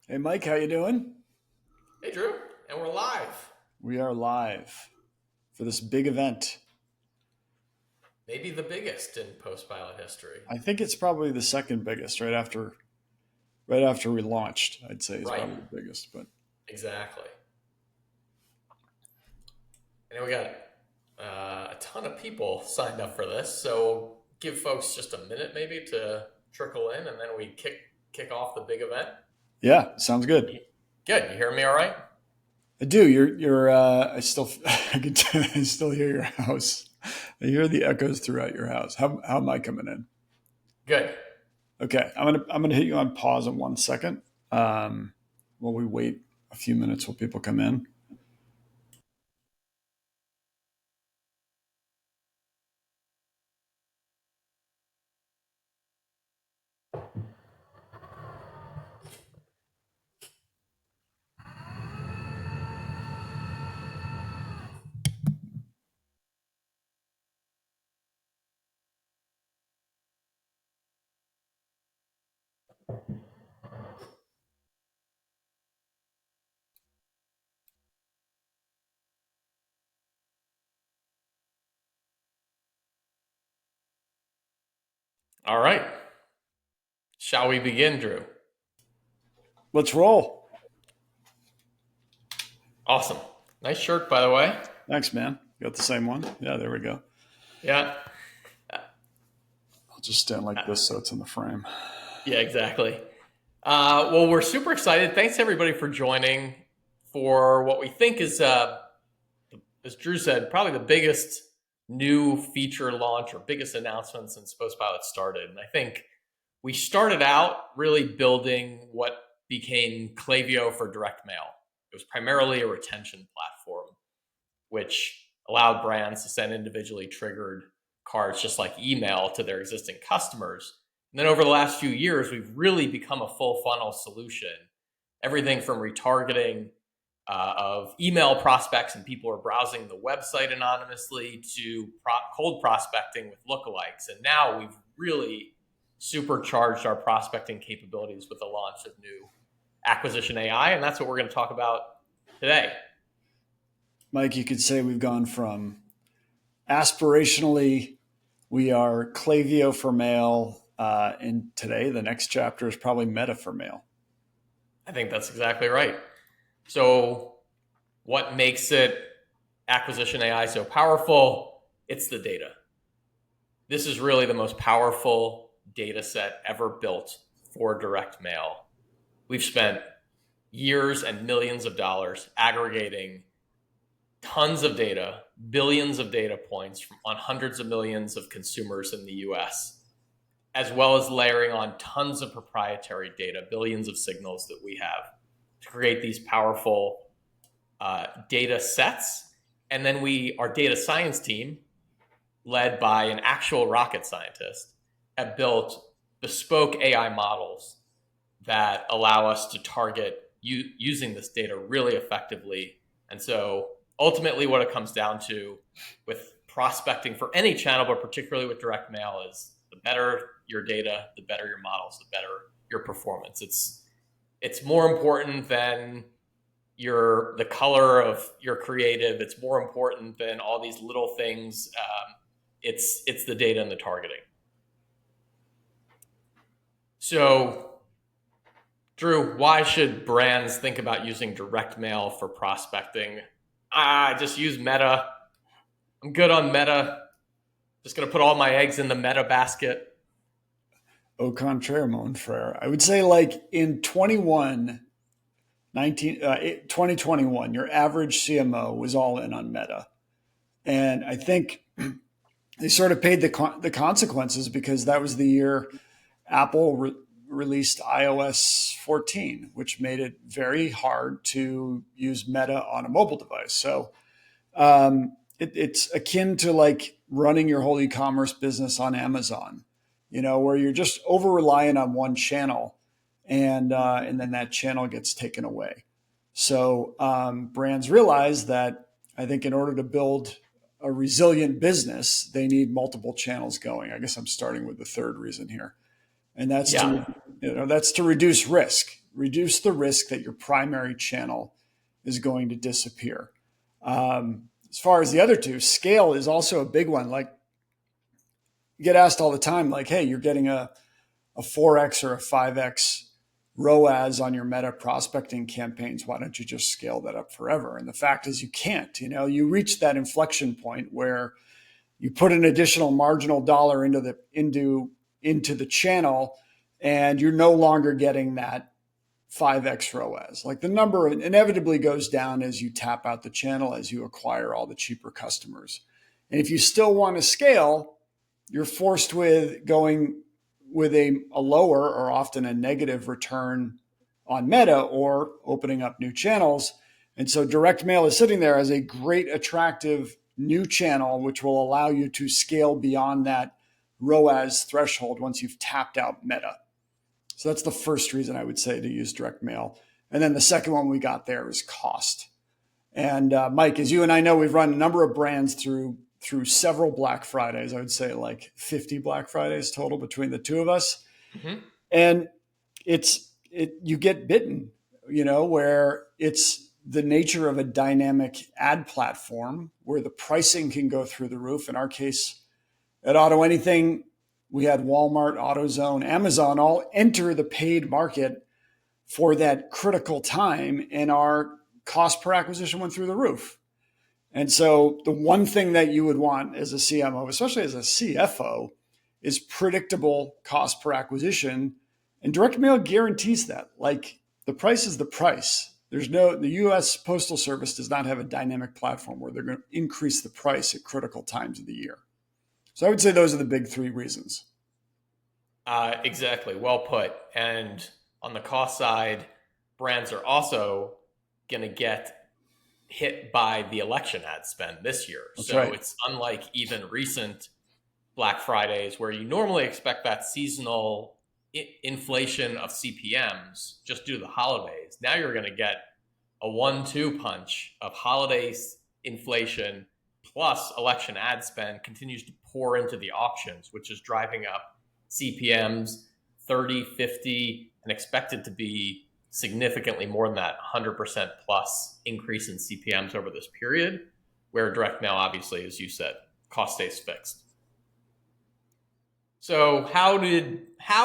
Hey Mike, how you doing? Hey, Drew, and we're live. We are live for this big event. Maybe the biggest in post-pilot history, I think it's probably the second biggest, right after we launched. I'd say is right? probably the biggest. But Exactly. And we got a ton of people signed up for this, so give folks just a minute maybe to trickle in, and then we kick off the big event. yeah, sounds good. Good. You hear me all right? I do. You're. I still. I still hear your house. I hear the echoes throughout your house. How am I coming in? Good. Okay, I'm gonna hit you on pause in 1 second. Um, while we wait a few minutes while people come in. All right. Shall we begin, Drew? Let's roll. Awesome. Nice shirt, by the way. Thanks, man. Got the same one. Yeah, there we go. Yeah. I'll just stand like this so it's in the frame. Yeah, exactly. Well, we're super excited. Thanks everybody for joining for what we think is, as Drew said, probably the biggest new feature launch or biggest announcement since Postpilot started. And I think we started out really building what became Klaviyo for direct mail. It was primarily a retention platform, which allowed brands to send individually triggered cards just like email to their existing customers. And then over the last few years, we've really become a full funnel solution. Everything from retargeting of email prospects and people are browsing the website anonymously to cold prospecting with lookalikes. And now we've really supercharged our prospecting capabilities with the launch of new Acquisition AI. And that's what we're going to talk about today. Mike, you could say we've gone from aspirationally, we are Klaviyo for mail, and today the next chapter is probably Meta for mail. I think that's exactly right. So, what makes it Acquisition AI so powerful? It's the data. This is really the most powerful data set ever built for direct mail. We've spent years and millions of dollars aggregating tons of data, billions of data points from on hundreds of millions of consumers in the US, as well as layering on tons of proprietary data, billions of signals that we have to create these powerful data sets. And then our data science team, led by an actual rocket scientist, have built bespoke AI models that allow us to target using this data really effectively. And so ultimately what it comes down to with prospecting for any channel, but particularly with direct mail, is the better your data, the better your models, the better your performance. It's more important than the color of your creative. It's more important than all these little things. It's the data and the targeting. So, Drew, why should brands think about using direct mail for prospecting? I just use Meta. I'm good on Meta. Just going to put all my eggs in the Meta basket. Au contraire, mon frere. I would say, like in 2021, your average CMO was all in on Meta. And I think they sort of paid the consequences because that was the year Apple released iOS 14, which made it very hard to use Meta on a mobile device. So it's akin to like running your whole e-commerce business on Amazon, where you're just over reliant on one channel, and then that channel gets taken away. So brands realize that I think in order to build a resilient business, they need multiple channels going. I guess I'm starting with the third reason here, and that's Yeah. to reduce risk. reduce the risk that your primary channel is going to disappear. As far as the other two, scale is also a big one. Like, you get asked all the time, like, hey, you're getting a 4x or a 5x ROAS on your meta prospecting campaigns. Why don't you just scale that up forever? And the fact is you can't. You reach that inflection point where you put an additional marginal dollar into the channel, and you're no longer getting that 5x ROAS. Like, the number inevitably goes down as you tap out the channel, as you acquire all the cheaper customers. And if you still want to scale, you're forced with going with a lower or often a negative return on meta or opening up new channels. And so direct mail is sitting there as a great, attractive new channel, which will allow you to scale beyond that ROAS threshold once you've tapped out meta. So that's the first reason I would say to use direct mail. And then the second one we got there is cost. And Mike, as you and I know, we've run a number of brands through several Black Fridays. I would say like 50 Black Fridays total between the two of us. Mm-hmm. And you get bitten, where it's the nature of a dynamic ad platform where the pricing can go through the roof. In our case, at Auto Anything, we had Walmart, AutoZone, Amazon all enter the paid market for that critical time, and our cost per acquisition went through the roof. And so the one thing that you would want as a CMO, especially as a CFO, is predictable cost per acquisition. And direct mail guarantees that. Like, the price is the price. The US Postal Service does not have a dynamic platform where they're going to increase the price at critical times of the year. So I would say those are the big three reasons. Exactly. Well put. And on the cost side, brands are also going to get hit by the election ad spend this year. That's so right. It's unlike even recent Black Fridays where you normally expect that seasonal inflation of CPMs just due to the holidays. Now you're going to get a 1-2 punch of holidays inflation plus election ad spend continues to pour into the auctions, which is driving up CPMs 30, 50, and expected to be significantly more than that 100% plus increase in CPMs over this period, where direct mail, obviously, as you said, cost stays fixed. So how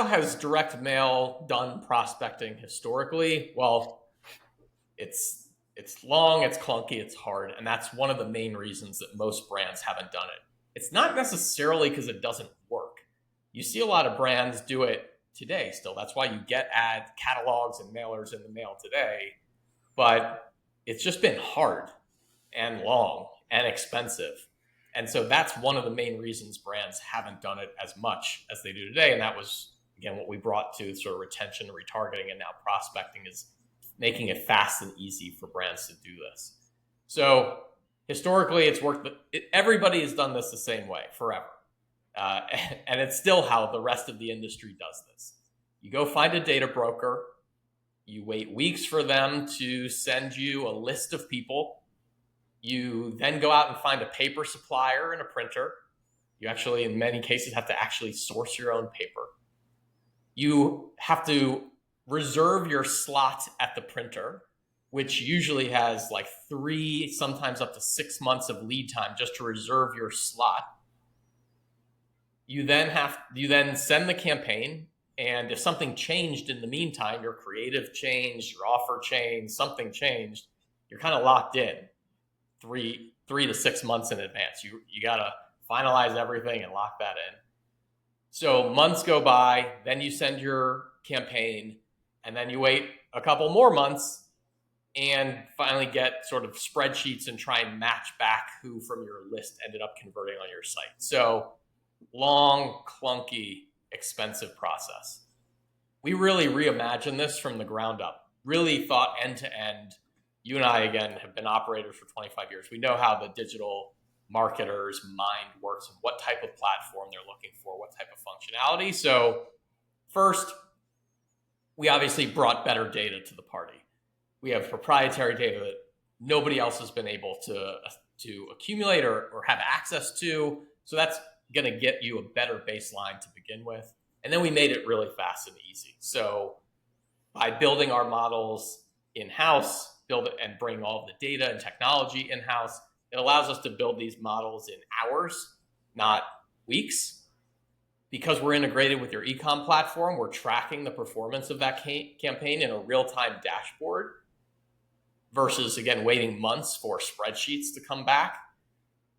has direct mail done prospecting historically? Well, it's long, it's clunky, it's hard, and that's one of the main reasons that most brands haven't done it. It's not necessarily because it doesn't work. You see a lot of brands do it today still. That's why you get ad catalogs and mailers in the mail today. But it's just been hard and long and expensive. And so that's one of the main reasons brands haven't done it as much as they do today. And that was, again, what we brought to sort of retention, retargeting, and now prospecting is making it fast and easy for brands to do this. So historically, it's worked. Everybody has done this the same way forever. And it's still how the rest of the industry does this. You go find a data broker, you wait weeks for them to send you a list of people. You then go out and find a paper supplier and a printer. You actually, in many cases, have to actually source your own paper. You have to reserve your slot at the printer, which usually has like 3, sometimes up to 6 months of lead time just to reserve your slot. You then send the campaign, and if something changed in the meantime, your creative changed, your offer changed, something changed, you're kind of locked in 3 to 6 months in advance. You got to finalize everything and lock that in. So months go by, then you send your campaign, and then you wait a couple more months and finally get sort of spreadsheets and try and match back who from your list ended up converting on your site. So long, clunky, expensive process. We really reimagined this from the ground up, really thought end to end. You and I, again, have been operators for 25 years. We know how the digital marketer's mind works and what type of platform they're looking for, what type of functionality. So first, we obviously brought better data to the party. We have proprietary data that nobody else has been able to accumulate or have access to. So that's going to get you a better baseline to begin with. And then we made it really fast and easy. So by building our models in-house, build it and bring all of the data and technology in-house, it allows us to build these models in hours, not weeks. Because we're integrated with your e-com platform, we're tracking the performance of that campaign in a real-time dashboard versus, again, waiting months for spreadsheets to come back.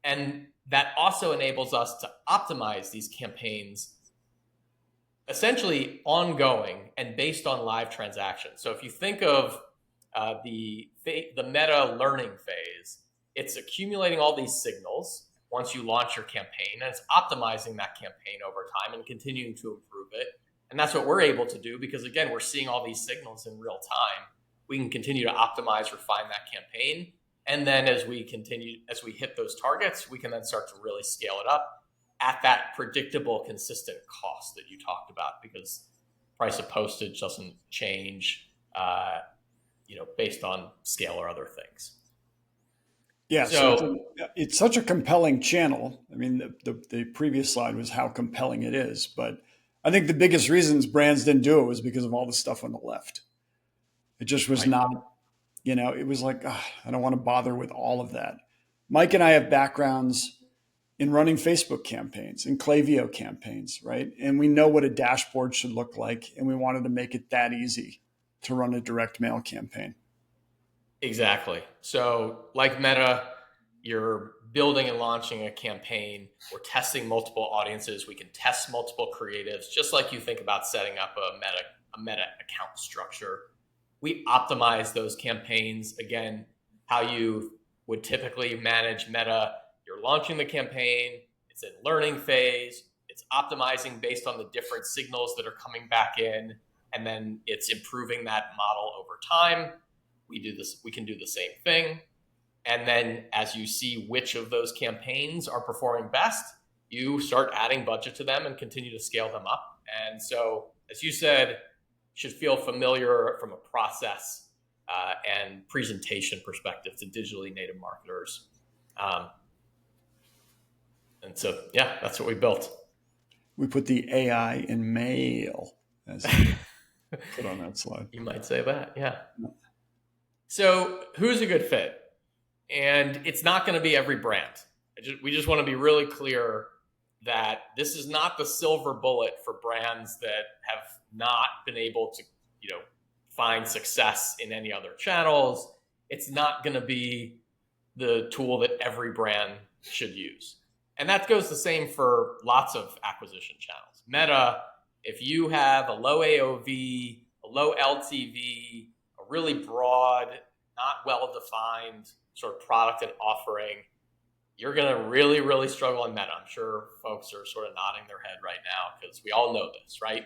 And that also enables us to optimize these campaigns essentially ongoing and based on live transactions. So if you think of the meta learning phase, it's accumulating all these signals once you launch your campaign, and it's optimizing that campaign over time and continuing to improve it. And that's what we're able to do because, again, we're seeing all these signals in real time. We can continue to optimize, refine that campaign. And then as we hit those targets, we can then start to really scale it up at that predictable, consistent cost that you talked about, because price of postage doesn't change, based on scale or other things. Yeah, so it's such a compelling channel. I mean, the previous slide was how compelling it is, but I think the biggest reasons brands didn't do it was because of all the stuff on the left. It just was not, it was like, I don't want to bother with all of that. Mike and I have backgrounds in running Facebook campaigns and Klaviyo campaigns, right? And we know what a dashboard should look like, and we wanted to make it that easy to run a direct mail campaign. Exactly. So like Meta, you're building and launching a campaign. We're testing multiple audiences. We can test multiple creatives, just like you think about setting up a Meta account structure. We optimize those campaigns. Again, how you would typically manage Meta. You're launching the campaign. It's in learning phase. It's optimizing based on the different signals that are coming back in. And then it's improving that model over time. We can do the same thing. And then as you see which of those campaigns are performing best, you start adding budget to them and continue to scale them up. And so, as you said, you should feel familiar from a process and presentation perspective to digitally native marketers. And so, yeah, that's what we built. We put the AI in mail, as put on that slide. You might say that, yeah. So who's a good fit? And it's not going to be every brand. We just want to be really clear that this is not the silver bullet for brands that have not been able to, find success in any other channels. It's not going to be the tool that every brand should use. And that goes the same for lots of acquisition channels. Meta, if you have a low AOV, a low LTV, a really broad, not well-defined sort of product and offering, you're going to really, really struggle in Meta. I'm sure folks are sort of nodding their head right now because we all know this, right?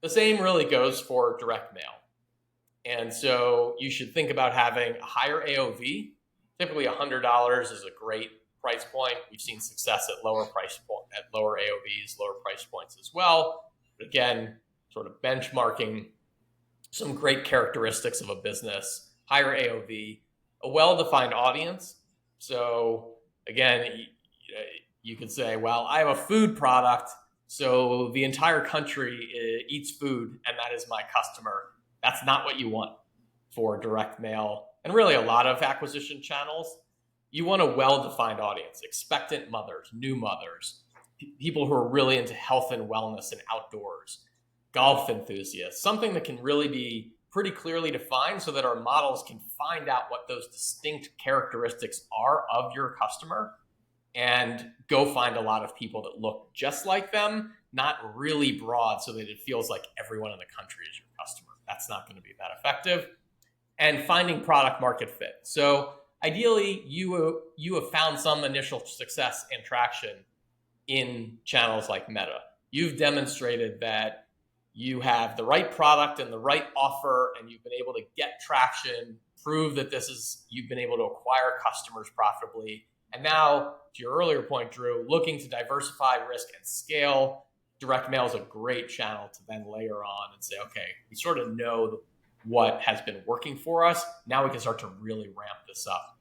The same really goes for direct mail. And so you should think about having a higher AOV. Typically $100 is a great price point. We've seen success at lower AOVs, lower price points as well. But again, sort of benchmarking some great characteristics of a business, higher AOV, a well-defined audience. So again, you could say, well, I have a food product, so the entire country eats food, and that is my customer. That's not what you want for direct mail, and really a lot of acquisition channels. You want a well-defined audience, expectant mothers, new mothers, people who are really into health and wellness and outdoors, golf enthusiasts, something that can really be pretty clearly defined so that our models can find out what those distinct characteristics are of your customer and go find a lot of people that look just like them, not really broad so that it feels like everyone in the country is your customer. That's not going to be that effective. And finding product market fit. So ideally, you have found some initial success and traction in channels like Meta. You've demonstrated that you have the right product and the right offer, and you've been able to get traction, prove that you've been able to acquire customers profitably. And now, to your earlier point, Drew, looking to diversify risk and scale, direct mail is a great channel to then layer on and say, okay, we sort of know what has been working for us. Now we can start to really ramp this up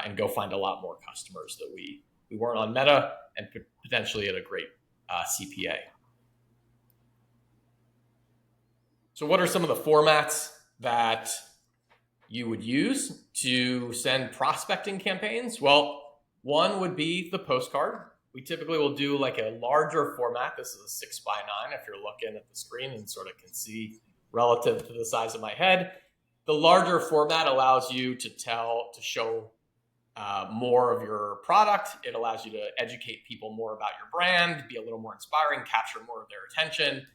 and go find a lot more customers that we weren't on Meta and potentially at a great CPA. So what are some of the formats that you would use to send prospecting campaigns? Well, one would be the postcard. We typically will do like a larger format. This is a 6x9 if you're looking at the screen and sort of can see relative to the size of my head. The larger format allows you to show more of your product. It allows you to educate people more about your brand, be a little more inspiring, capture more of their attention.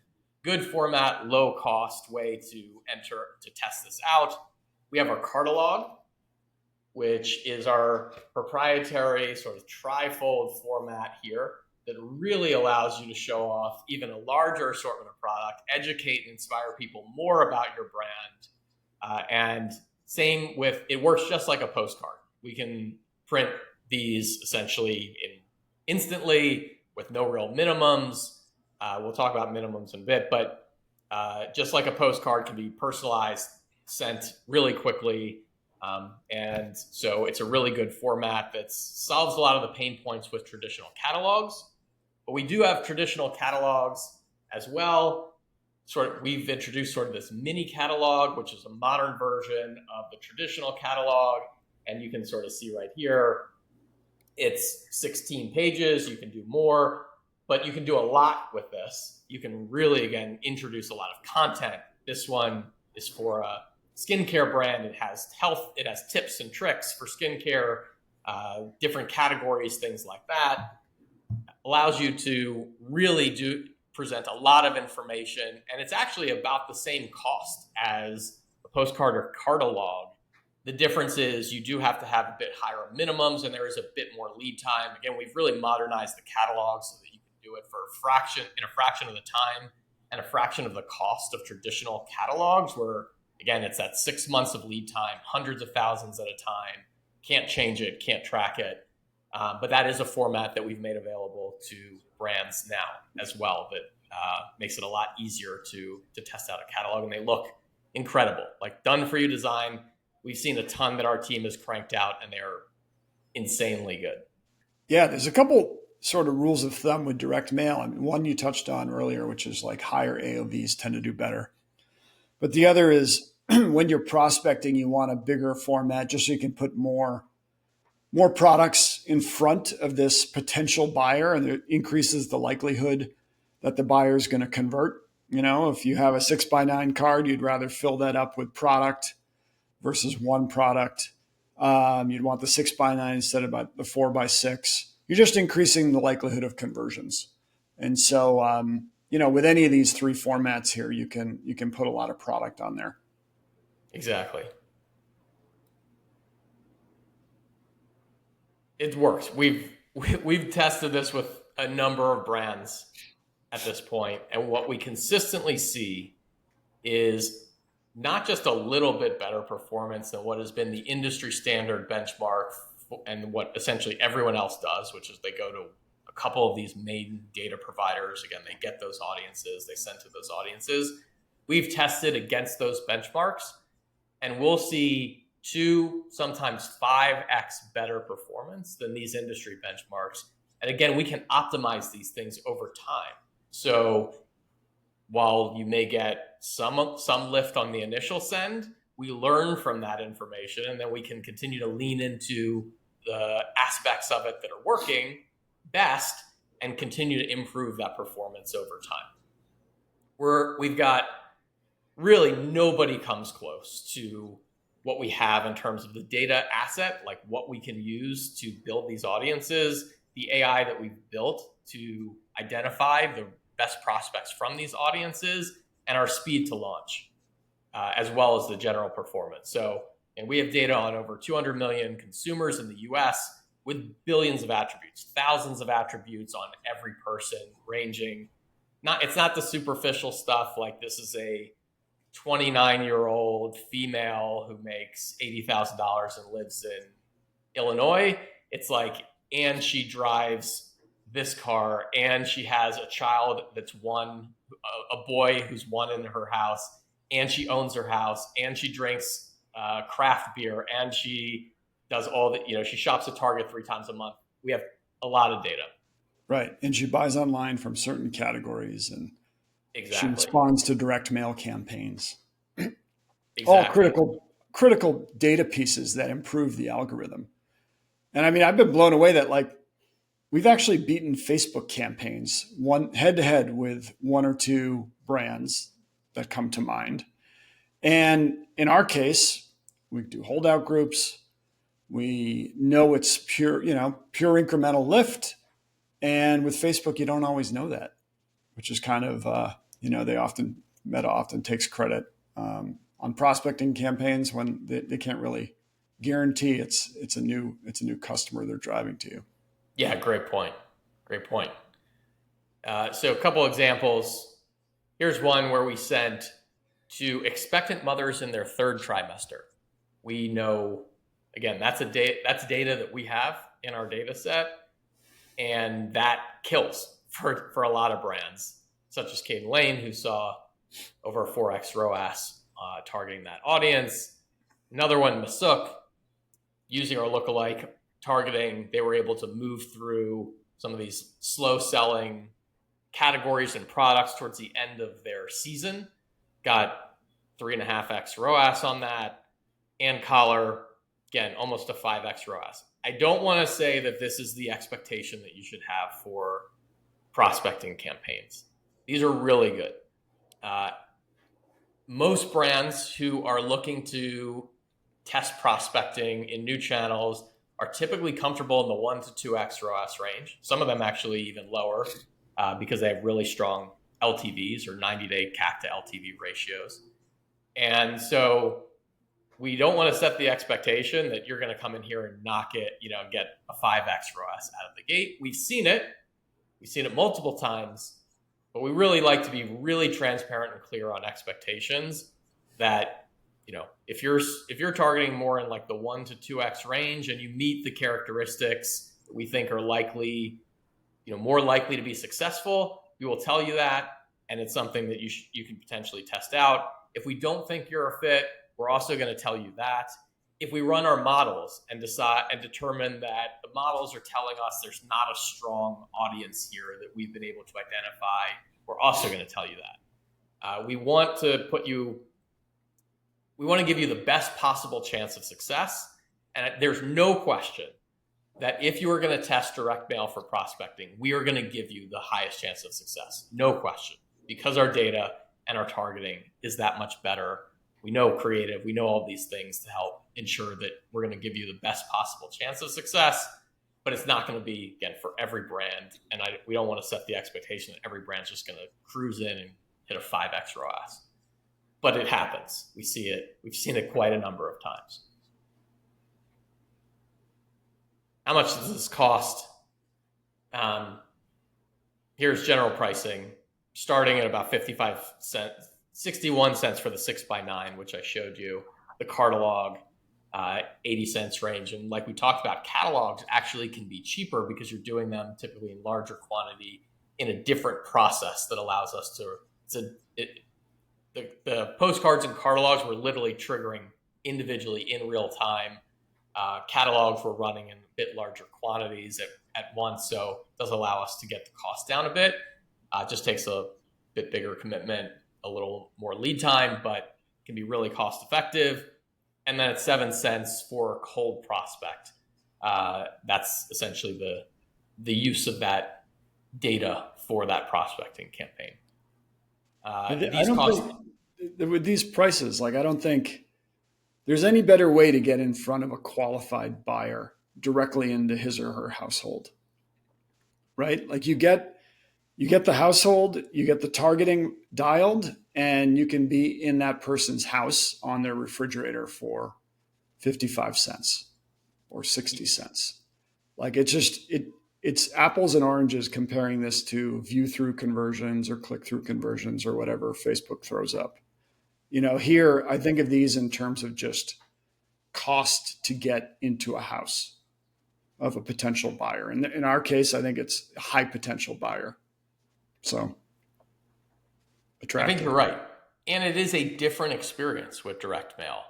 Good format, low cost way to test this out. We have our catalog, which is our proprietary sort of trifold format here that really allows you to show off even a larger assortment of product, educate and inspire people more about your brand. And same with, it works just like a postcard. We can print these essentially instantly with no real minimums. We'll talk about minimums in a bit, but just like a postcard can be personalized, sent really quickly. And so it's a really good format that solves a lot of the pain points with traditional catalogs. But we do have traditional catalogs as well. We've introduced sort of this mini catalog, which is a modern version of the traditional catalog. And you can sort of see right here, it's 16 pages. You can do more, but you can do a lot with this. You can really, again, introduce a lot of content. This one is for a skincare brand. It has tips and tricks for skincare, different categories, things like that. Allows you to really present a lot of information, and it's actually about the same cost as a postcard or catalog. The difference is you do have to have a bit higher minimums, and there is a bit more lead time. Again, we've really modernized the catalog so that you can do it for a fraction of the time and a fraction of the cost of traditional catalogs, where again, it's that 6 months of lead time, hundreds of thousands at a time, can't change it, can't track it. But that is a format that we've made available to brands now as well that makes it a lot easier to test out a catalog, and they look incredible. Like done for you design. We've seen a ton that our team has cranked out, and they're insanely good. Yeah, there's a couple sort of rules of thumb with direct mail. I mean, one you touched on earlier, which is like higher AOVs tend to do better. But the other is when you're prospecting, you want a bigger format just so you can put more products in front of this potential buyer, and it increases the likelihood that the buyer is going to convert. You know, if you have a 6x9 card, you'd rather fill that up with product versus one product. You'd want the 6x9 instead of the 4x6. You're just increasing the likelihood of conversions. And so, with any of these three formats here, you can put a lot of product on there. Exactly. It works. We've tested this with a number of brands at this point, and what we consistently see is not just a little bit better performance than what has been the industry standard benchmark and what essentially everyone else does, which is they go to a couple of these main data providers. Again, they get those audiences, they send to those audiences. We've tested against those benchmarks, and we'll see 2, sometimes 5x better performance than these industry benchmarks. And again, we can optimize these things over time. So while you may get some lift on the initial send, we learn from that information, and then we can continue to lean into the aspects of it that are working best and continue to improve that performance over time. We've got really nobody comes close to what we have in terms of the data asset, like what we can use to build these audiences, the AI that we've built to identify the best prospects from these audiences, and our speed to launch, as well as the general performance. So, and we have data on over 200 million consumers in the US with billions of attributes, thousands of attributes on every person, ranging, it's not the superficial stuff like this is a 29-year-old female who makes $80,000 and lives in Illinois. It's like, and she drives this car, and she has a child that's a boy who's one in her house, and she owns her house, and she drinks craft beer, and she does all the, she shops at Target 3 times a month. We have a lot of data. Right. And she buys online from certain categories, and exactly. She responds to direct mail campaigns. All Exactly. critical data pieces that improve the algorithm. And I mean, I've been blown away that like we've actually beaten Facebook campaigns one head to head with one or two brands that come to mind. And in our case, we do holdout groups. We know it's pure, pure incremental lift. And with Facebook, you don't always know that, which is kind of, Meta often takes credit on prospecting campaigns when they can't really guarantee it's a new customer they're driving to you. Yeah, great point. Great point. So a couple examples. Here's one where we sent to expectant mothers in their third trimester. We know, again, that's data that we have in our data set, and that kills for a lot of brands, such as Kate Lane, who saw over 4x ROAS targeting that audience. Another one, Masuk, using our lookalike targeting, they were able to move through some of these slow selling categories and products towards the end of their season. Got 3.5x ROAS on that. And Collar, again, almost a 5x ROAS. I don't want to say that this is the expectation that you should have for prospecting campaigns. These are really good. Most brands who are looking to test prospecting in new channels are typically comfortable in the 1 to 2x ROAS range. Some of them actually even lower because they have really strong LTVs or 90-day CAC to LTV ratios. And so we don't want to set the expectation that you're going to come in here and knock it, get a 5x ROAS out of the gate. We've seen it. We've seen it multiple times. But we really like to be really transparent and clear on expectations that, if you're targeting more in like the 1 to 2x range and you meet the characteristics that we think are likely, more likely to be successful, we will tell you that. And it's something that you can potentially test out. If we don't think you're a fit, we're also going to tell you that. If we run our models and decide and determine that the models are telling us there's not a strong audience here that we've been able to identify, we're also going to tell you that. We want to give you the best possible chance of success. And there's no question that if you are going to test direct mail for prospecting, we are going to give you the highest chance of success. No question. Because our data and our targeting is that much better. We know creative. We know all these things to help ensure that we're going to give you the best possible chance of success. But it's not going to be, again, for every brand. And we don't want to set the expectation that every brand's just going to cruise in and hit a 5x ROAS. But it happens. We see it. We've seen it quite a number of times. How much does this cost? Here's general pricing, starting at about 55 cents, 61 cents for the 6x9, which I showed you. The catalog, 80 cents range. And like we talked about, catalogs actually can be cheaper because you're doing them typically in larger quantity in a different process that allows us to, the postcards and catalogs were literally triggering individually in real time. Catalogs were running in a bit larger quantities at once, so it does allow us to get the cost down a bit. It just takes a bit bigger commitment, a little more lead time, but can be really cost effective. And then it's 7 cents for a cold prospect. That's essentially the use of that data for that prospecting campaign. With these prices, like I don't think there's any better way to get in front of a qualified buyer directly into his or her household, right? Like you get the household, you get the targeting dialed, and you can be in that person's house on their refrigerator for 55 cents or 60 cents. Like it's apples and oranges comparing this to view through conversions or click through conversions or whatever Facebook throws up. Here I think of these in terms of just cost to get into a house of a potential buyer. And in our case, I think it's a high potential buyer. So attractive. I think you're right. And it is a different experience with direct mail.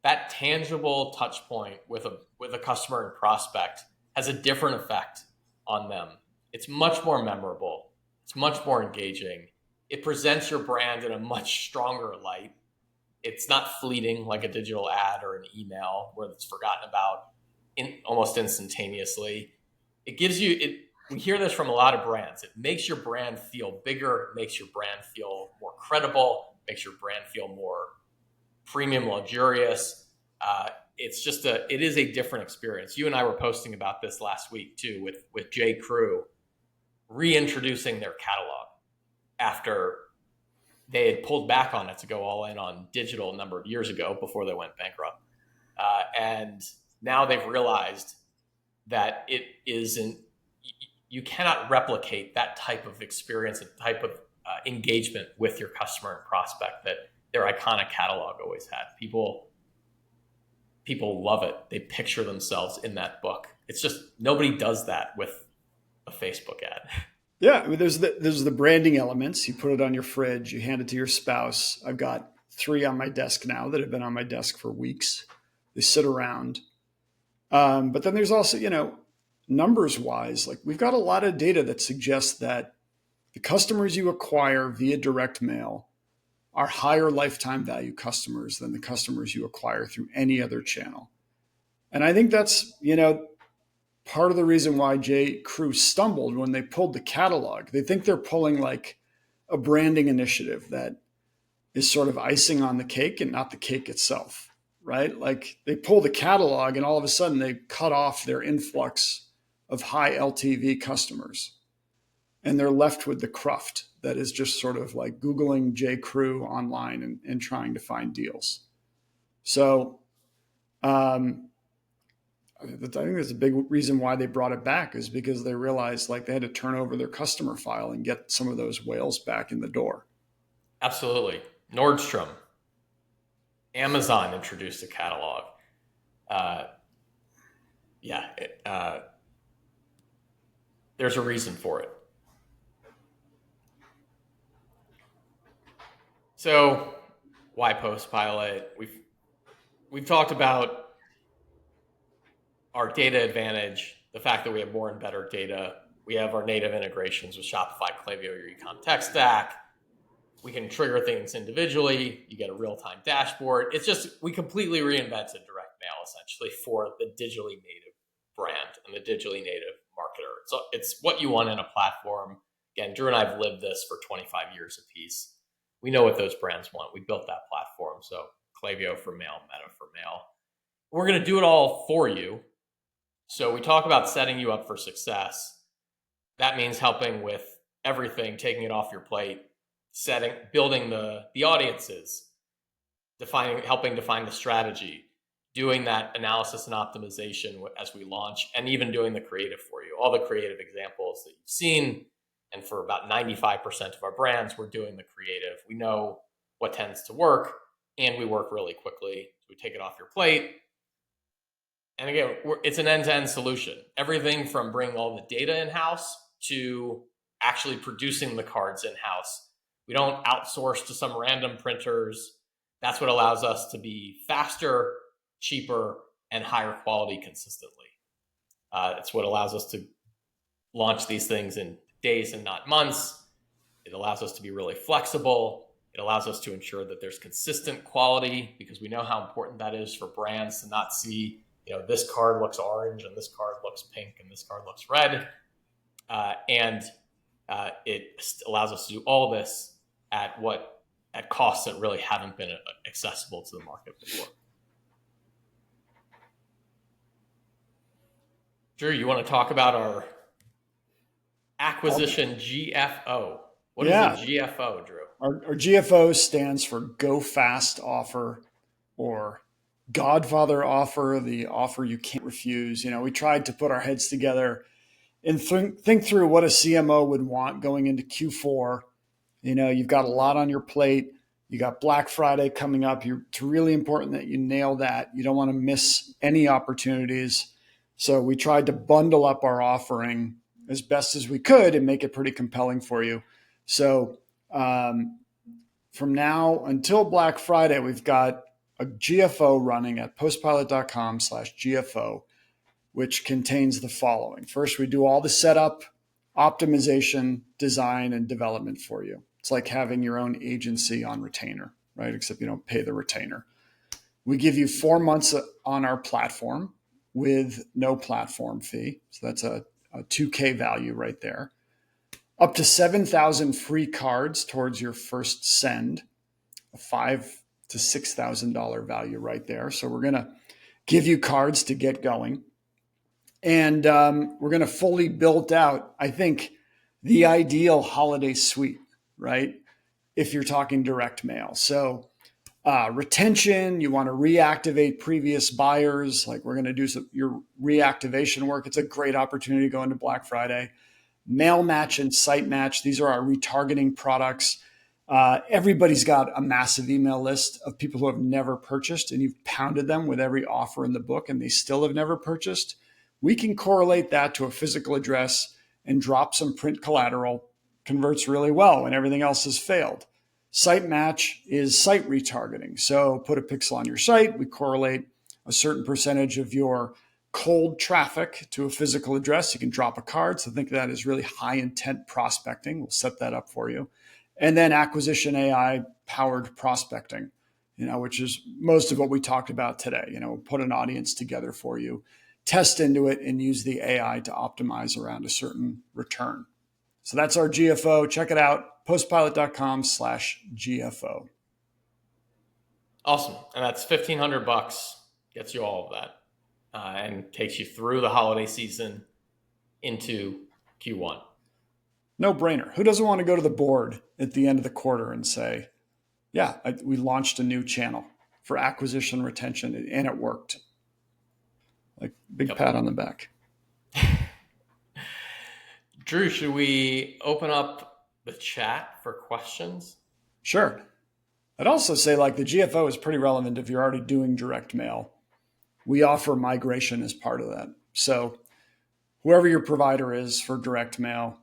That tangible touch point with a customer and prospect has a different effect on them. It's much more memorable. It's much more engaging. It presents your brand in a much stronger light. It's not fleeting like a digital ad or an email where it's forgotten about almost instantaneously. It gives you it. We hear this from a lot of brands. It makes your brand feel bigger, makes your brand feel more credible, makes your brand feel more premium, luxurious. It is a different experience. You and I were posting about this last week too, with J. Crew reintroducing their catalog after they had pulled back on it to go all in on digital a number of years ago before they went bankrupt. And now they've realized that it isn't, you cannot replicate that type of experience, a type of engagement with your customer and prospect that their iconic catalog always had. People love it. They picture themselves in that book. It's just nobody does that with a Facebook ad. Yeah, I mean, there's the branding elements. You put it on your fridge, you hand it to your spouse. I've got 3 on my desk now that have been on my desk for weeks. They sit around. But then there's also, numbers wise, like we've got a lot of data that suggests that the customers you acquire via direct mail are higher lifetime value customers than the customers you acquire through any other channel. And I think that's, part of the reason why J. Crew stumbled when they pulled the catalog. They think they're pulling like a branding initiative that is sort of icing on the cake and not the cake itself, right? Like they pull the catalog and all of a sudden they cut off their influx of high LTV customers. And they're left with the cruft that is just sort of like Googling J. Crew online and trying to find deals. So I think that's a big reason why they brought it back, is because they realized like they had to turn over their customer file and get some of those whales back in the door. Absolutely. Nordstrom, Amazon introduced a catalog. There's a reason for it. So why Postpilot? We've talked about our data advantage, the fact that we have more and better data. We have our native integrations with Shopify, Klaviyo, your ecom tech stack. We can trigger things individually. You get a real-time dashboard. It's just, we completely reinvented direct mail essentially for the digitally native brand and the digitally native marketer. So it's what you want in a platform. Again, Drew and I have lived this for 25 years apiece. We know what those brands want. We built that platform. So Klaviyo for mail, Meta for mail. We're going to do it all for you. So we talk about setting you up for success. That means helping with everything, taking it off your plate, building the audiences, helping define the strategy, doing that analysis and optimization as we launch, and even doing the creative for you. All the creative examples that you've seen. And for about 95% of our brands, we're doing the creative. We know what tends to work, and we work really quickly. So we take it off your plate. And again, it's an end-to-end solution. Everything from bringing all the data in-house to actually producing the cards in-house. We don't outsource to some random printers. That's what allows us to be faster, cheaper, and higher quality consistently. It's what allows us to launch these things in days and not months. It allows us to be really flexible. It allows us to ensure that there's consistent quality, because we know how important that is for brands to not see, this card looks orange and this card looks pink and this card looks red. It allows us to do all this at costs that really haven't been accessible to the market before. Drew, you want to talk about our acquisition GFO? What is a GFO, Drew? Our GFO stands for Go Fast Offer, or Godfather Offer, the offer you can't refuse. We tried to put our heads together and think through what a CMO would want going into Q4. You've got a lot on your plate. You got Black Friday coming up. It's really important that you nail that. You don't want to miss any opportunities. So we tried to bundle up our offering as best as we could and make it pretty compelling for you. So from now until Black Friday, we've got a GFO running at postpilot.com/GFO, which contains the following. First, we do all the setup, optimization, design, and development for you. It's like having your own agency on retainer. right? Except you don't pay the retainer. We give you 4 months on our platform with no platform fee. So that's a 2K value right there. Up to 7,000 free cards towards your first send, a $5,000 to $6,000 value right there. So we're going to give you cards to get going. And we're going to fully build out, I think, the ideal holiday suite, right? If you're talking direct mail. So retention, you want to reactivate previous buyers. Like we're going to do your reactivation work. It's a great opportunity to go into Black Friday. Mail match and site match. These are our retargeting products. Everybody's got a massive email list of people who have never purchased, and you've pounded them with every offer in the book and they still have never purchased. We can correlate that to a physical address and drop some print collateral. Converts really well when everything else has failed. Site match is site retargeting. So put a pixel on your site. We correlate a certain percentage of your cold traffic to a physical address. You can drop a card. So think of that as really high intent prospecting. We'll set that up for you. And then acquisition AI powered prospecting, which is most of what we talked about today. Put an audience together for you, test into it, and use the AI to optimize around a certain return. So that's our GFO. Check it out, postpilot.com/GFO. Awesome. And that's $1,500, gets you all of that, and takes you through the holiday season into Q1. No brainer. Who doesn't want to go to the board at the end of the quarter and say, yeah, we launched a new channel for acquisition retention and it worked. Like big pat on the back. Drew, should we open up the chat for questions? Sure. I'd also say like the GFO is pretty relevant if you're already doing direct mail. We offer migration as part of that. So whoever your provider is for direct mail,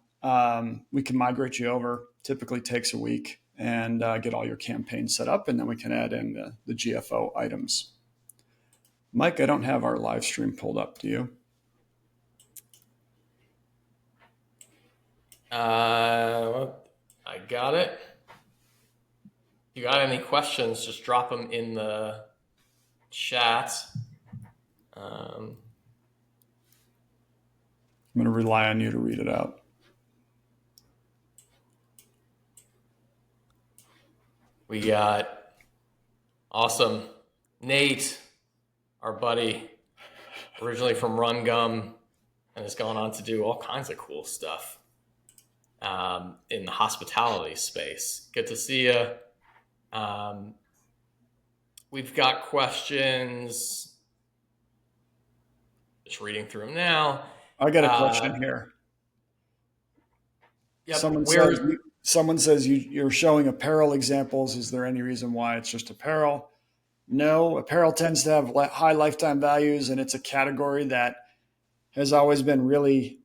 we can migrate you over. Typically takes a week and get all your campaigns set up. And then we can add in the GFO items. Mike, I don't have our live stream pulled up. Do you? I got it. If you got any questions, just drop them in the chat. I'm going to rely on you to read it out. We got awesome Nate, our buddy, originally from Run Gum, and has gone on to do all kinds of cool stuff in the hospitality space. Good to see you. We've got questions. Just reading through them now. I got a question here. Yep. Someone says you're showing apparel examples. Is there any reason why it's just apparel? No, apparel tends to have high lifetime values, and it's a category that has always been really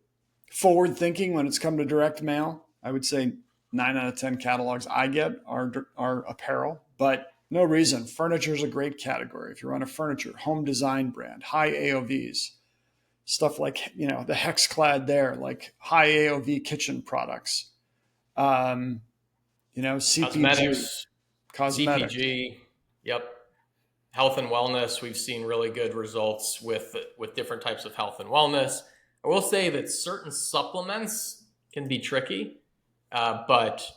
forward thinking when it's come to direct mail. I would say 9 out of 10 catalogs I get are apparel, but no reason. Furniture is a great category. If you run a furniture, home design brand, high AOVs, stuff like, the HexClad there, like high AOV kitchen products, CPG, cosmetics. CPG, yep. Health and wellness, we've seen really good results with different types of health and wellness. I will say that certain supplements can be tricky, but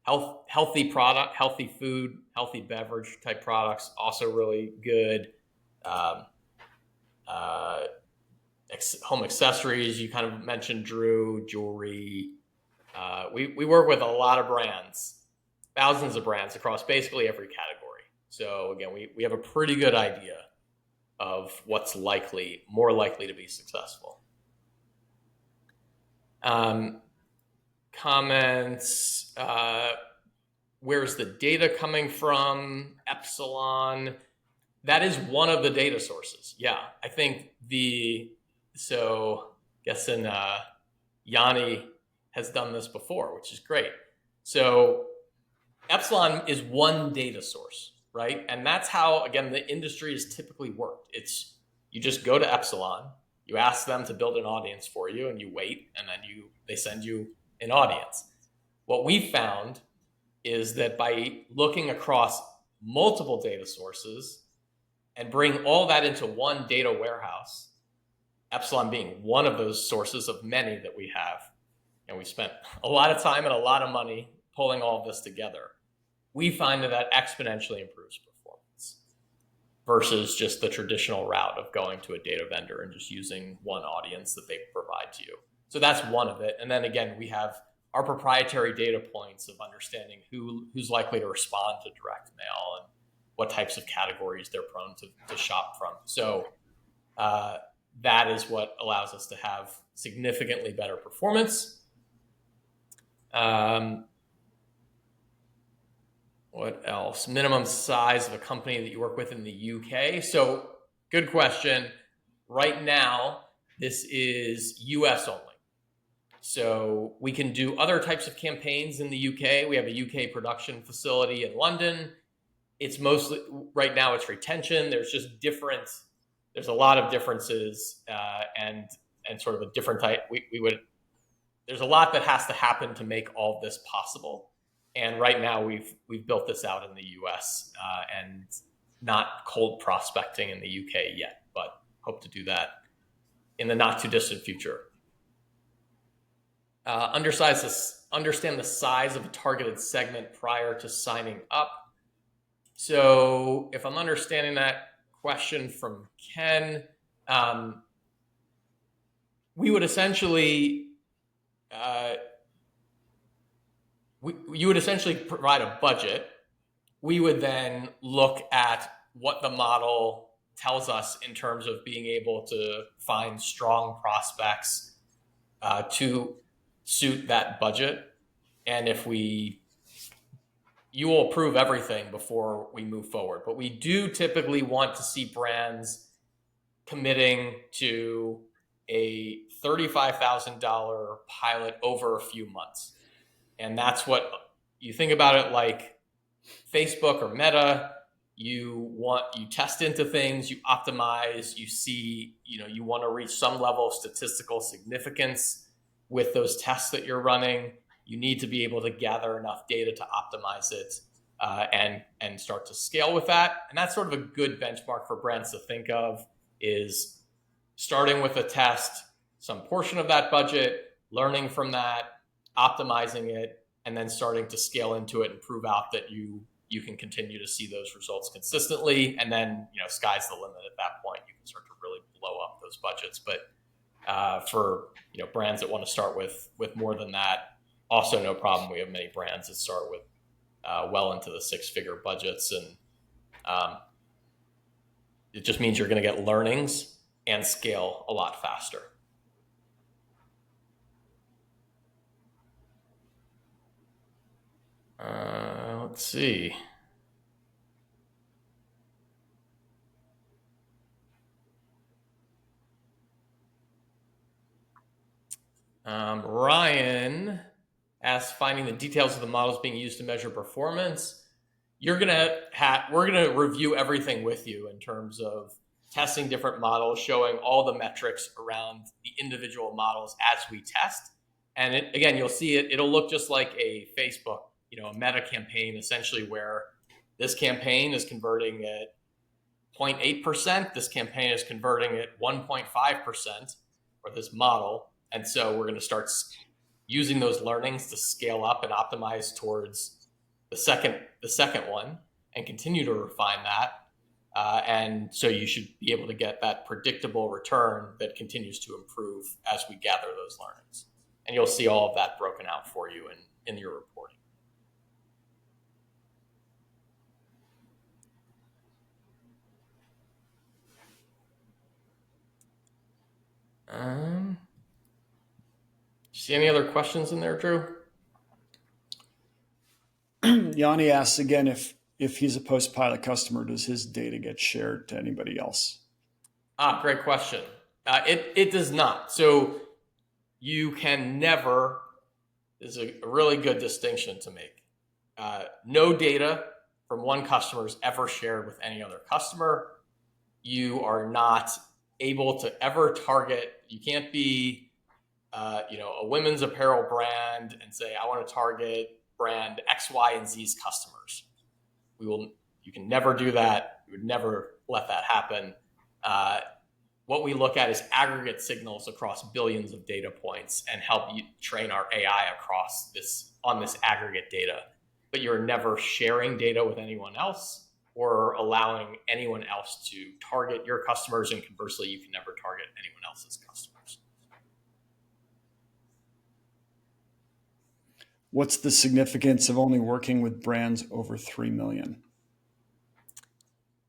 healthy product, healthy food, healthy beverage type products, also really good. Home accessories, you kind of mentioned, Drew, jewelry. We work with a lot of brands, thousands of brands across basically every category. So again, we have a pretty good idea of what's more likely to be successful. Comments, where's the data coming from? Epsilon. That is one of the data sources. Yeah, I think guessing Yanni has done this before, which is great. So Epsilon is one data source, right? And that's how, again, the industry has typically worked. You just go to Epsilon, you ask them to build an audience for you, and you wait, and then they send you an audience. What we found is that by looking across multiple data sources and bring all that into one data warehouse, Epsilon being one of those sources of many that we have. And we spent a lot of time and a lot of money pulling all of this together. We find that exponentially improves performance versus just the traditional route of going to a data vendor and just using one audience that they provide to you. So that's one of it. And then again, we have our proprietary data points of understanding who's likely to respond to direct mail and what types of categories they're prone to shop from. So that is what allows us to have significantly better performance. What else? Minimum size of a company that you work with in the UK. So good question. Right now, this is US only. So we can do other types of campaigns in the UK. We have a UK production facility in London. It's mostly, right now it's retention. There's a lot of differences and sort of a different type. There's a lot that has to happen to make all of this possible. And right now we've built this out in the US and not cold prospecting in the UK yet, but hope to do that in the not too distant future. Understand the size of a targeted segment prior to signing up. So if I'm understanding that question from Ken, we would essentially you would essentially provide a budget. We would then look at what the model tells us in terms of being able to find strong prospects to suit that budget. And you will approve everything before we move forward. But we do typically want to see brands committing to a $35,000 pilot over a few months. And that's what you think about it like Facebook or Meta. You test into things, you optimize, you see, you want to reach some level of statistical significance with those tests that you're running. You need to be able to gather enough data to optimize it and start to scale with that. And that's sort of a good benchmark for brands to think of, is starting with a test, some portion of that budget, learning from that, optimizing it, and then starting to scale into it and prove out that you can continue to see those results consistently. And then, sky's the limit at that point. You can start to really blow up those budgets. But for brands that want to start with more than that, also no problem. We have many brands that start with well into the 6-figure budgets, and it just means you're going to get learnings and scale a lot faster. Let's see. Ryan asks, finding the details of the models being used to measure performance. We're gonna review everything with you in terms of testing different models, showing all the metrics around the individual models as we test. And again, you'll see it'll look just like a Facebook, a Meta campaign, essentially, where this campaign is converting at 0.8%, this campaign is converting at 1.5%, or this model. And so we're going to start using those learnings to scale up and optimize towards the second one and continue to refine that. And so you should be able to get that predictable return that continues to improve as we gather those learnings. And you'll see all of that broken out for you in your reporting. See any other questions in there, Drew? Yanni asks again, if he's a post-pilot customer, does his data get shared to anybody else? Great question. It does not. So you can never, this is a really good distinction to make. No data from one customer is ever shared with any other customer. You are not able to ever target, you can't be a women's apparel brand and say, I want to target brand X, Y, and Z's customers. You can never do that. You would never let that happen. What we look at is aggregate signals across billions of data points and help you train our AI across this on this aggregate data. But you're never sharing data with anyone else or allowing anyone else to target your customers, and conversely, you can never target anyone else's customers. What's the significance of only working with brands over 3 million?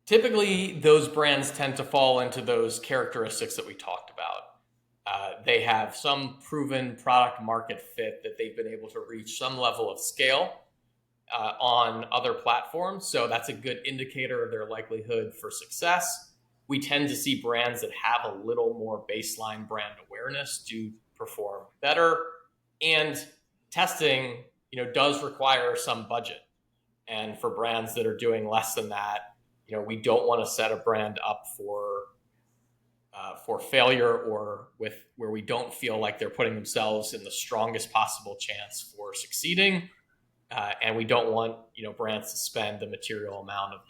Typically, those brands tend to fall into those characteristics that we talked about. They have some proven product market fit that they've been able to reach some level of scale on other platforms. So that's a good indicator of their likelihood for success. We tend to see brands that have a little more baseline brand awareness do perform better. And testing, does require some budget. And for brands that are doing less than that, we don't want to set a brand up for failure or where we don't feel like they're putting themselves in the strongest possible chance for succeeding. And we don't want brands to spend the material amount of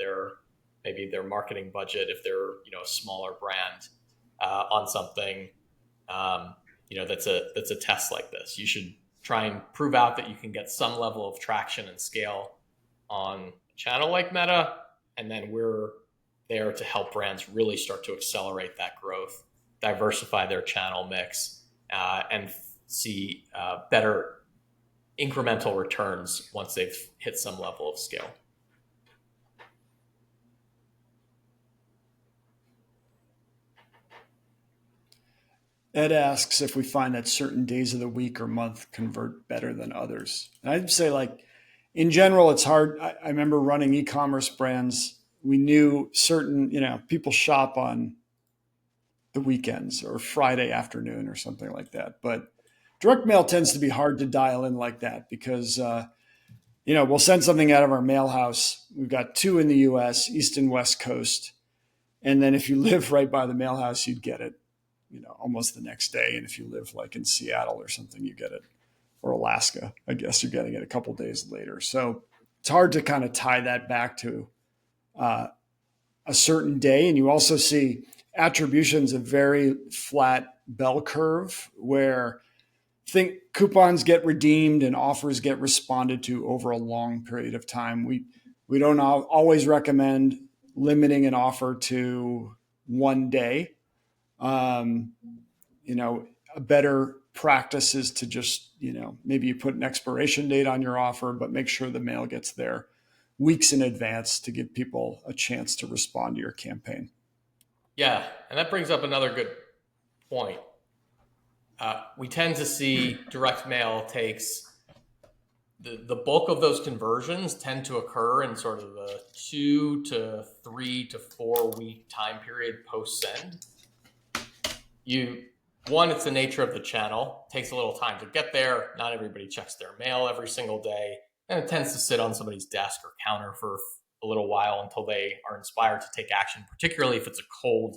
maybe their marketing budget if they're a smaller brand on something that's a test like this. You should try and prove out that you can get some level of traction and scale on a channel like Meta, and then we're there to help brands really start to accelerate that growth, diversify their channel mix, and see better incremental returns once they've hit some level of scale. Ed asks if we find that certain days of the week or month convert better than others. And I'd say, like, in general, it's hard. I remember running e-commerce brands. We knew certain, people shop on the weekends or Friday afternoon or something like that. But direct mail tends to be hard to dial in like that because, we'll send something out of our mail house. We've got 2 in the US, East and West Coast. And then if you live right by the mail house, you'd get it, almost the next day. And if you live like in Seattle or something, you get it, or Alaska, I guess you're getting it a couple days later. So it's hard to kind of tie that back to a certain day. And you also see attribution's a very flat bell curve where think coupons get redeemed and offers get responded to over a long period of time. We don't always recommend limiting an offer to one day. A better practice is to just, maybe you put an expiration date on your offer, but make sure the mail gets there weeks in advance to give people a chance to respond to your campaign. Yeah, and that brings up another good point. We tend to see direct mail takes the bulk of those conversions tend to occur in sort of the 2 to 3 to 4 week time period post send. It's the nature of the channel. It takes a little time to get there. Not everybody checks their mail every single day, and it tends to sit on somebody's desk or counter for a little while until they are inspired to take action, particularly if it's a cold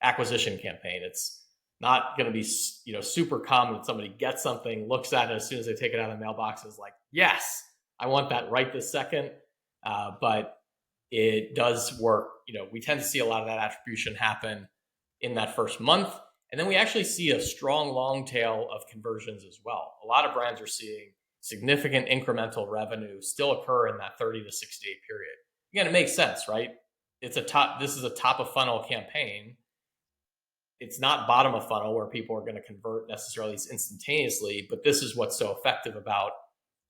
acquisition campaign. It's not going to be super common that somebody gets something, looks at it as soon as they take it out of the mailbox, is like, yes, I want that right this second. But it does work. We tend to see a lot of that attribution happen in that first month. And then we actually see a strong long tail of conversions as well. A lot of brands are seeing significant incremental revenue still occur in that 30 to 60 day period. Again, it makes sense, right? This is a top of funnel campaign. It's not bottom of funnel where people are going to convert necessarily instantaneously, but this is what's so effective about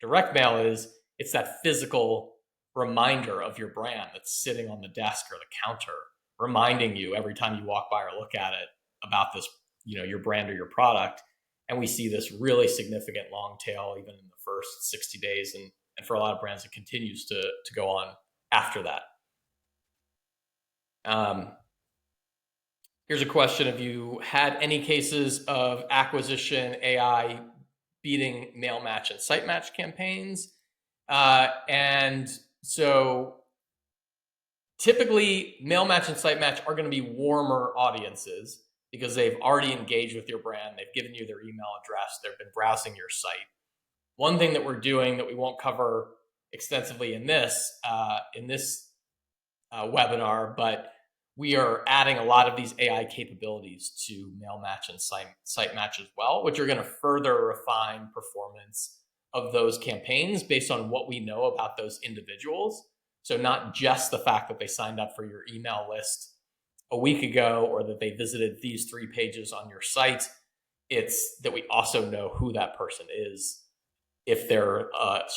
direct mail is it's that physical reminder of your brand that's sitting on the desk or the counter, reminding you every time you walk by or look at it about this, your brand or your product. And we see this really significant long tail even in the first 60 days. And for a lot of brands, it continues to go on after that. Here's a question. Have you had any cases of acquisition AI beating mail match and site match campaigns? And so typically mail match and site match are going to be warmer audiences because they've already engaged with your brand. They've given you their email address. They've been browsing your site. One thing that we're doing that we won't cover extensively in this webinar, but we are adding a lot of these AI capabilities to mail match and site match as well, which are going to further refine performance of those campaigns based on what we know about those individuals. So not just the fact that they signed up for your email list a week ago or that they visited these 3 pages on your site. It's that we also know who that person is, if they're a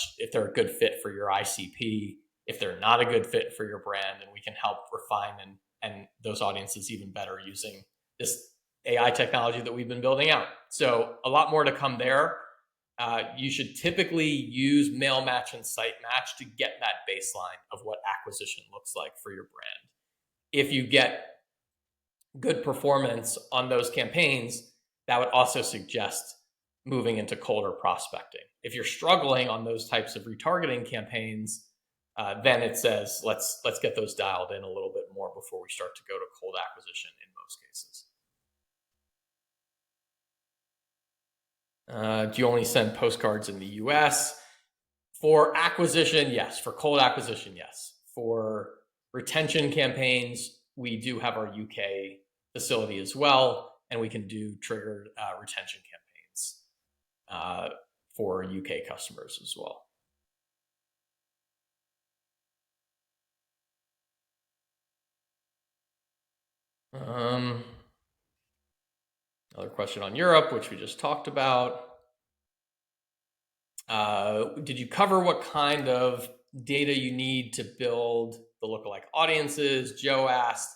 good fit for your ICP, if they're not a good fit for your brand, and we can help refine and those audiences even better using this AI technology that we've been building out. So a lot more to come there. You should typically use mail match and site match to get that baseline of what acquisition looks like for your brand. If you get good performance on those campaigns, that would also suggest moving into colder prospecting. If you're struggling on those types of retargeting campaigns, then it says let's get those dialed in a little bit more before we start to go to cold acquisition in most cases. Do you only send postcards in the US? For acquisition, yes. For cold acquisition, yes. For retention campaigns, we do have our UK facility as well, and we can do triggered retention campaigns for UK customers as well. Another question on Europe, which we just talked about. Did you cover what kind of data you need to build the lookalike audiences? Joe asked,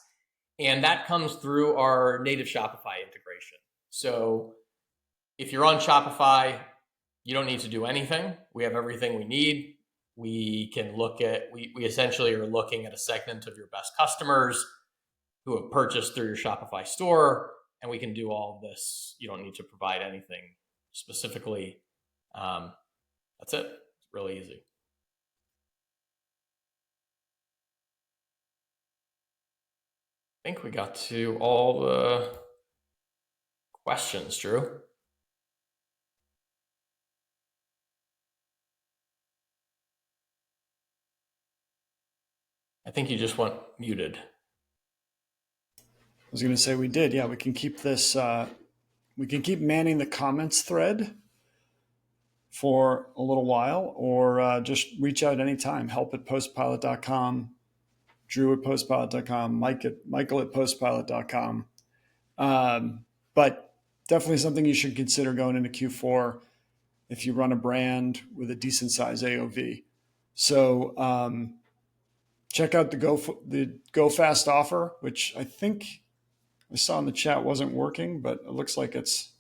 and that comes through our native Shopify integration. So if you're on Shopify, you don't need to do anything. We have everything we need. We can look at, we essentially are looking at a segment of your best customers who have purchased through your Shopify store, and we can do all of this. You don't need to provide anything specifically. That's it. It's really easy. I think we got to all the questions, Drew. I think you just went muted. I was going to say we did. Yeah, we can keep this. We can keep manning the comments thread for a little while, or just reach out anytime. help@postpilot.com, drew@postpilot.com, michael at postpilot.com. But definitely something you should consider going into Q4 if you run a brand with a decent size AOV. So check out the Go Fast offer, which I think I saw in the chat wasn't working, but it looks like it's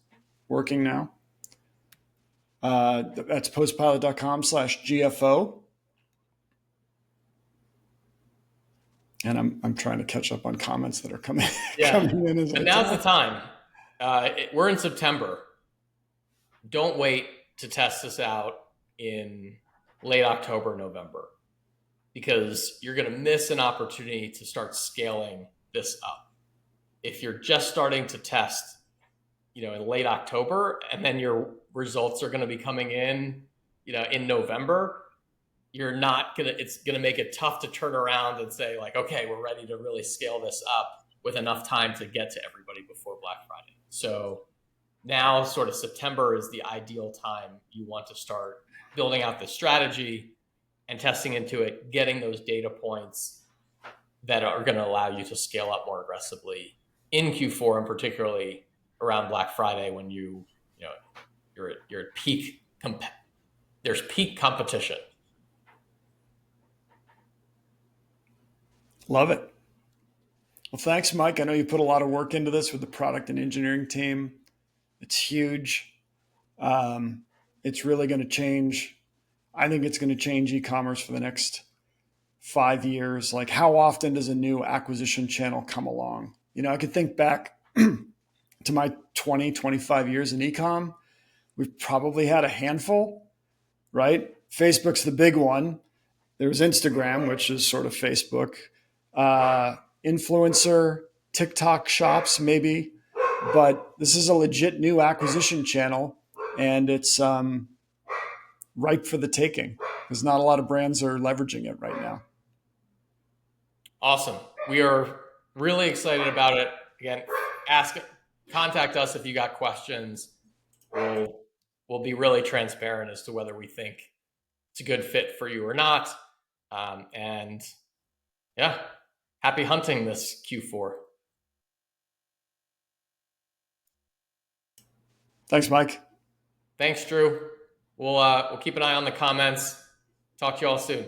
working now. That's postpilot.com/GFO. And I'm trying to catch up on comments that are coming in. And now's the time. We're in September. Don't wait to test this out in late October, November, because you're going to miss an opportunity to start scaling this up. If you're just starting to test, in late October, and then your results are going to be coming in, in November, it's going to make it tough to turn around and say like, okay, we're ready to really scale this up with enough time to get to everybody before Black Friday. So now sort of September is the ideal time you want to start building out the strategy and testing into it, getting those data points that are going to allow you to scale up more aggressively in Q4, and particularly around Black Friday when you're at peak. There's peak competition. Love it. Well, thanks, Mike. I know you put a lot of work into this with the product and engineering team. It's huge. It's really going to change. I think it's going to change e-commerce for the next 5 years. Like, how often does a new acquisition channel come along? I could think back to my 20, 25 years in e-com. We've probably had a handful, right? Facebook's the big one. There was Instagram, which is sort of Facebook. Influencer, TikTok shops, maybe. But this is a legit new acquisition channel, and it's ripe for the taking because not a lot of brands are leveraging it right now. Awesome. We are really excited about it. Again, contact us if you got questions. We'll be really transparent as to whether we think it's a good fit for you or not. And yeah, happy hunting this Q4. Thanks, Mike. Thanks, Drew. We'll keep an eye on the comments. Talk to you all soon.